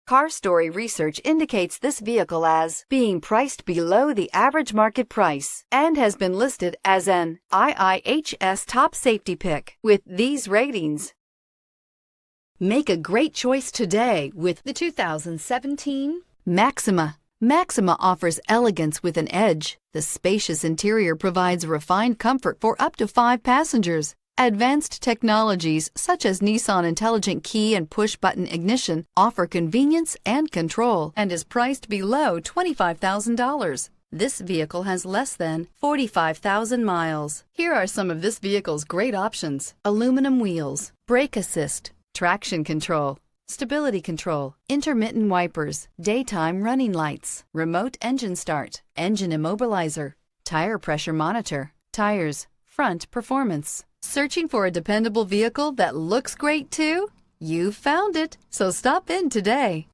Car Story research indicates this vehicle as being priced below the average market price and has been listed as an IIHS top safety pick with these ratings. Make a great choice today with the 2017 Maxima. Maxima offers elegance with an edge. The spacious interior provides refined comfort for up to 5 passengers. Advanced technologies such as Nissan Intelligent Key and Push-Button Ignition offer convenience and control and is priced below $25,000. This vehicle has less than 45,000 miles. Here are some of this vehicle's great options: aluminum wheels, brake assist, traction control, stability control, intermittent wipers, daytime running lights, remote engine start, engine immobilizer, tire pressure monitor, tires, front performance. Searching for a dependable vehicle that looks great too? You found it, so stop in today.